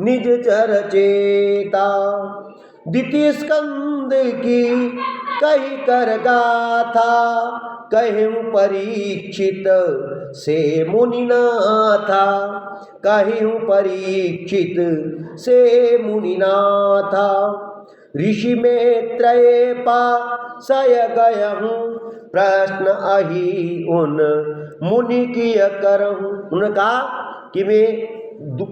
निज चरचेता। द्वितीय स्कंद की कही कर गाथा, कहूँ परीक्षित से मुनिनाथा। कहूँ परीक्षित से मुनिनाथा, ऋषि में त्रय पासय गयहूँ। प्रश्न अहि उन मुनि की करहूँ। उन्होंने कहा कि मैं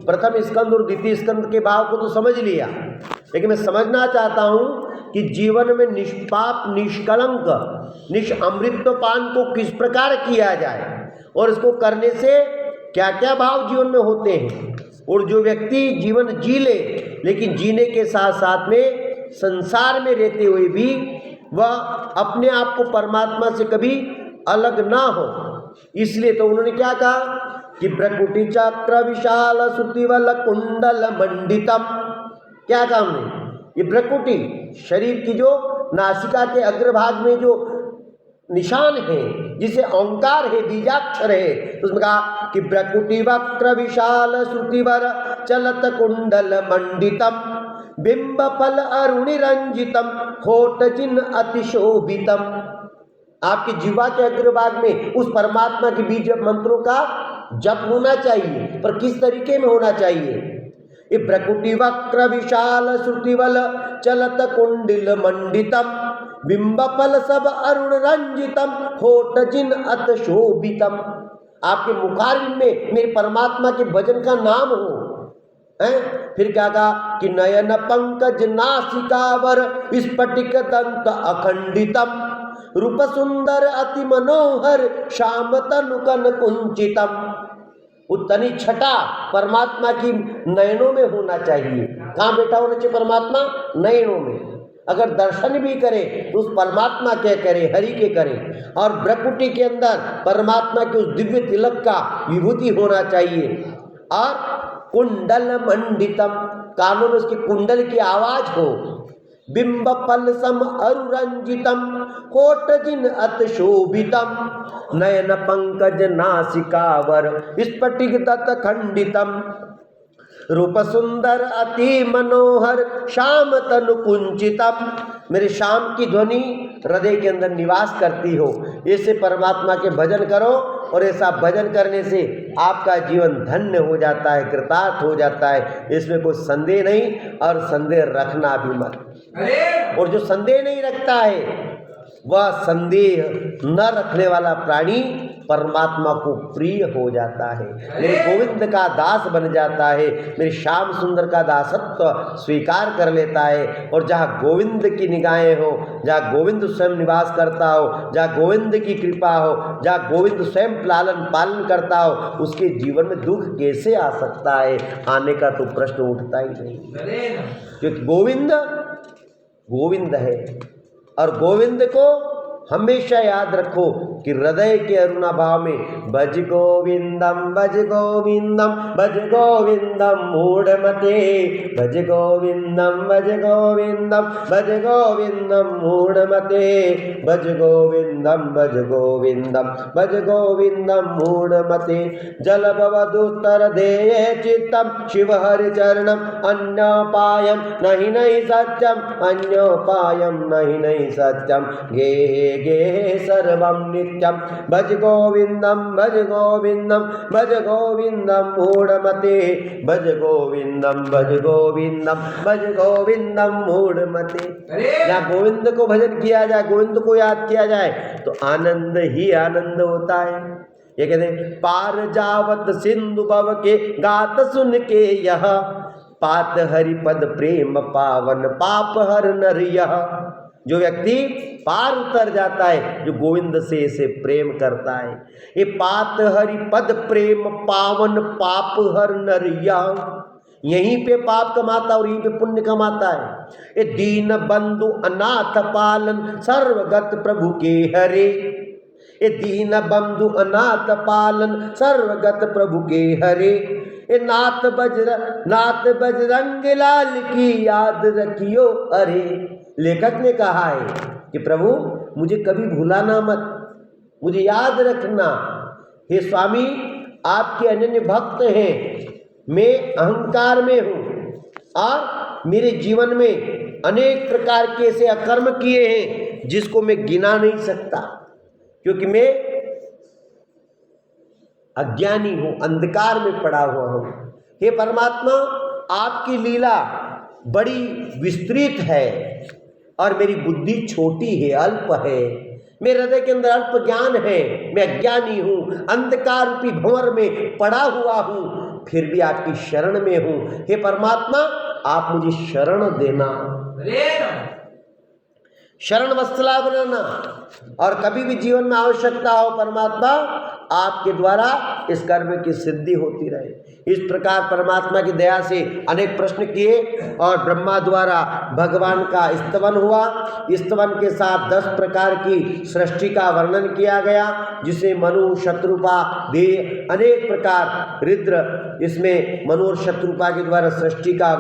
प्रथम स्कंद और द्वितीय स्कंद के भाव को तो समझ लिया, लेकिन मैं समझना चाहता हूँ कि जीवन में निष्पाप निष्कलंक निष्अमृतपान को किस प्रकार किया जाए और इसको करने से क्या क्या भाव जीवन में होते हैं। और जो व्यक्ति जीवन जी ले, लेकिन जीने के साथ साथ में संसार में रहते हुए भी वह अपने आप को परमात्मा से कभी अलग ना हो, इसलिए तो उन्होंने क्या कहा कि प्रकुटि चक्र विशाल श्रुतिवल कुंडल मंडितम। क्या कहा हमने? ये प्रकुटि शरीर की जो नासिका के अग्रभाग में जो निशान है, जिसे ओंकार है, बीजाक्षर है, तो उसमें कहा कि प्रकुटि वक्र विशाल श्रुतिवर चलत कुंडल मंडितम। बिंब फल अरुणि रंजितम होठ चिन्ह अतिशोभितम। आपकी जीवा के अग्रभाग में उस परमात्मा के बीज मंत्रों का जप होना चाहिए, पर किस तरीके में होना चाहिए? ये प्रकुटि वक्र विशाल श्रुतिवल चलत कुंडिल मंडितम। बिंब फल सब अरुण रंजितम होठ चिन्ह अतिशोभितम। आपके मुखारविंद में मेरे परमात्मा के भजन का नाम हो। फिर क्या कहा कि नयन पंकज नासिकावर स्फटिक दंत अखंडितम। रूप सुंदर अति मनोहर श्याम तनुकन कुंचितम। उत्तनी छटा परमात्मा की नयनों में होना चाहिए। कहाँ बैठा होना चाहिए परमात्मा? नयनों में। अगर दर्शन भी करे तो उस परमात्मा के करे, हरि के करे। और ब्रकुटी के अंदर परमात्मा के उस दिव्य तिलक का विभूति होना चाहिए। और कुंडल मंडितम, कानों में उसके कुंडल की आवाज हो। बिंब फल सम अरुरंजितम होठ जिन अतिशोभितम। नयन पंकज नासिकावर स्फटिक दत्त खंडितम। रूप सुंदर अति मनोहर श्याम तनु कुंचितम। मेरे श्याम की ध्वनि हृदय के अंदर निवास करती हो। ऐसे परमात्मा के भजन करो, और ऐसा भजन करने से आपका जीवन धन्य हो जाता है, कृतार्थ हो जाता है। इसमें कोई संदेह नहीं, और संदेह रखना भी मत। और जो संदेह नहीं रखता है वह संदेह न रखने वाला प्राणी परमात्मा को प्रिय हो जाता है, मेरे गोविंद का दास बन जाता है, मेरे श्याम सुंदर का दासत्व स्वीकार कर लेता है। और जहाँ गोविंद की निगाहें हो, जहाँ गोविंद स्वयं निवास करता हो, जहाँ गोविंद की कृपा हो, जहाँ गोविंद स्वयं लालन पालन करता हो, उसके जीवन में दुख कैसे आ सकता है? आने का तो प्रश्न उठता ही नहीं, क्योंकि गोविंद गोविंद है। और गोविंद को हमेशा याद रखो कि हृदय के अरुणा भाव में भज गोविंदम भज गोविंदम भज गोविंदम मूढ़मते। भज गोविंदम भज गोविंदम भज गोविंदम मूढ़मते। भज गोविंदम भज गोविंदम भज गोविंदम मूढ़मते। जल भवदुत्तर देये चित्तम शिव हरि चरणम अन्योपायम नहीं नहीं सत्यम। अन्योपायम नहीं नहीं सत्यम। गे गे सर्वं नित्यं। भज गोविंदम भज गोविंदम भज गोविंदम मूढ़मते। भज गोविंदम भज गोविंदम भज गोविंदम मूढ़मते। जहाँ गोविंद को भजन किया जाए, गोविंद को याद किया जाए, तो आनंद ही आनंद होता है। ये कहते हैं पार जावत सिंधु भव के गात सुन के यह। पात हरिपद प्रेम पावन पाप हर नर यह। जो व्यक्ति पार उतर जाता है, जो गोविंद से इसे प्रेम करता है, ये पात हरि पद प्रेम पावन पाप हर नरिया। यहीं पे पाप कमाता और यहीं पे पुण्य कमाता है। ये दीन बंधु अनाथ पालन सर्वगत प्रभु के हरे। ये दीन बंधु अनाथ पालन सर्वगत प्रभु के हरे। ये नाथ बजरंग लाल की याद रखियो अरे। लेखक ने कहा है कि प्रभु मुझे कभी भुलाना मत, मुझे याद रखना। हे स्वामी, आपके अनन्य भक्त हैं, मैं अहंकार में हूँ, और मेरे जीवन में अनेक प्रकार के ऐसे अकर्म किए हैं जिसको मैं गिना नहीं सकता, क्योंकि मैं अज्ञानी हूं, अंधकार में पड़ा हुआ हूं। हे परमात्मा, आपकी लीला बड़ी विस्तृत है और मेरी बुद्धि छोटी है, अल्प है, मेरे हृदय के अंदर अल्प ज्ञान है, मैं अज्ञानी हूं, अंधकार रूपी भंवर में पड़ा हुआ हूं, फिर भी आपकी शरण में हूं। हे परमात्मा, आप मुझे शरण देना, शरण वत्सला बनाना, और कभी भी जीवन में आवश्यकता हो परमात्मा, आपके द्वारा इस कर्म की सिद्धि होती रहे। इस प्रकार परमात्मा की दया से अनेक प्रश्न किए और ब्रह्मा द्वारा भगवान का स्तवन हुआ। स्तवन के साथ 10 प्रकार की सृष्टि का वर्णन किया गया, जिसे मनु, शत्रुपा, देव, अनेक प्रकार रुद्र, इसमें मनु और शत्रुपा के द्वारा सृष्टि का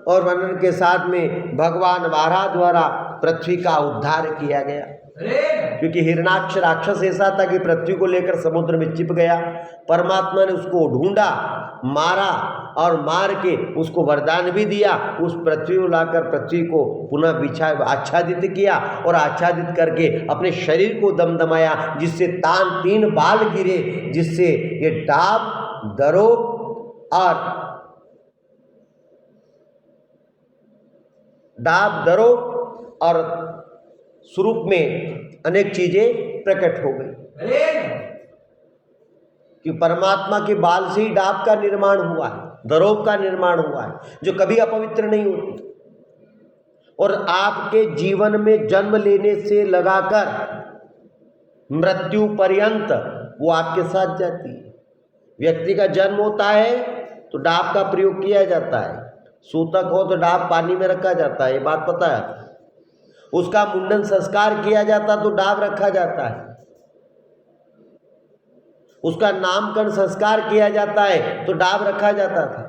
वर्णन के साथ में भगवान वारा द्वारा पृथ्वी का उद्धार किया गया, क्योंकि हिरणाक्ष राक्षस ऐसा था कि पृथ्वी को लेकर समुद्र में चिप गया। परमात्मा ने उसको ढूंढा, मारा और मार के उसको वरदान भी दिया, उस पृथ्वी को लाकर पृथ्वी को पुनः आच्छादित किया और आच्छादित करके अपने शरीर को दमदमाया, जिससे 3 बाल गिरे, जिससे ये डाब, दरोग और स्वरूप में अनेक चीजें प्रकट हो गई, कि परमात्मा के बाल से ही डाब का निर्माण हुआ है, दरोग का निर्माण हुआ है, जो कभी अपवित्र नहीं होती, और आपके जीवन में जन्म लेने से लगाकर मृत्यु पर्यंत वो आपके साथ जाती है। व्यक्ति का जन्म होता है तो डाब का प्रयोग किया जाता है, सूतक हो तो डाब पानी में रखा जाता है, ये बात पता है। उसका मुंडन संस्कार किया जाता तो डाब रखा जाता है, उसका नामकरण संस्कार किया जाता है तो डाब रखा जाता था,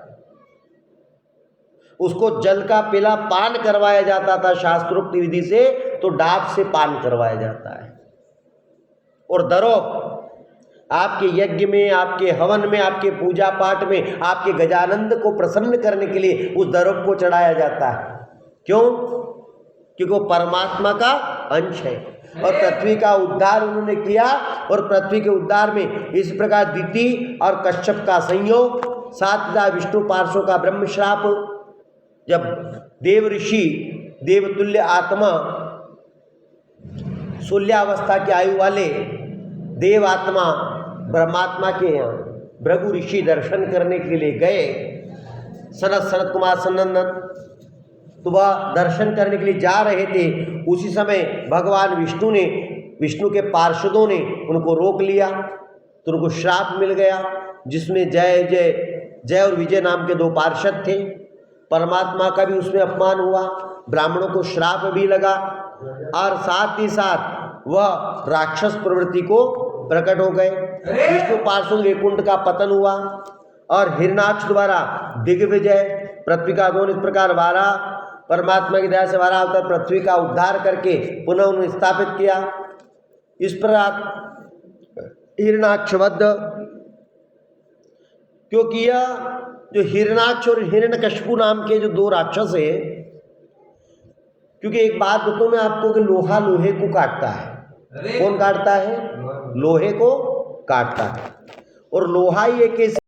उसको जल का पीला पान करवाया जाता था शास्त्रोक्त विधि से, तो डाब से पान करवाया जाता है। और दरोग आपके यज्ञ में, आपके हवन में, आपके पूजा पाठ में, आपके गजानंद को प्रसन्न करने के लिए उस दरोग को चढ़ाया जाता है। क्यों? क्योंकि वो परमात्मा का अंश है, और पृथ्वी का उद्धार उन्होंने किया, और पृथ्वी के उद्धार में इस प्रकार दिति और कश्यप का संयोग, 7 विष्णु पार्श्व का ब्रह्म श्राप, जब देव ऋषि, देवतुल्य आत्मा, शूल्यावस्था की आयु वाले देव आत्मा ब्रह्मात्मा के यहाँ भृगु ऋषि दर्शन करने के लिए गए, सनत कुमार सनंदन, तो वह दर्शन करने के लिए जा रहे थे। उसी समय भगवान विष्णु के पार्षदों ने उनको रोक लिया, तो उनको श्राप मिल गया, जिसमें जय और विजय नाम के 2 पार्षद थे। परमात्मा का भी उसमें अपमान हुआ, ब्राह्मणों को श्राप भी लगा, और साथ ही साथ वह राक्षस प्रवृत्ति को प्रकट हो गए। विष्णु पार्षद वैकुंठ का पतन हुआ, और हिरणाक्ष द्वारा दिग्विजय, पृथ्वी का आगमन, इस प्रकार वारा, परमात्मा की दया से वारा अवतार पृथ्वी का उद्धार करके पुनः उन्हें स्थापित किया। इस प्रकार हिरणाक्षवध, क्योंकि यह जो हिरणाक्ष और हिरण्यकशिपु नाम के जो 2 राक्षस हैं, क्योंकि एक बात बताऊं मैं आपको कि लोहा लोहे को काटता है। कौन काटता है? लोहे को काटता है, और लोहा ही एक ऐसी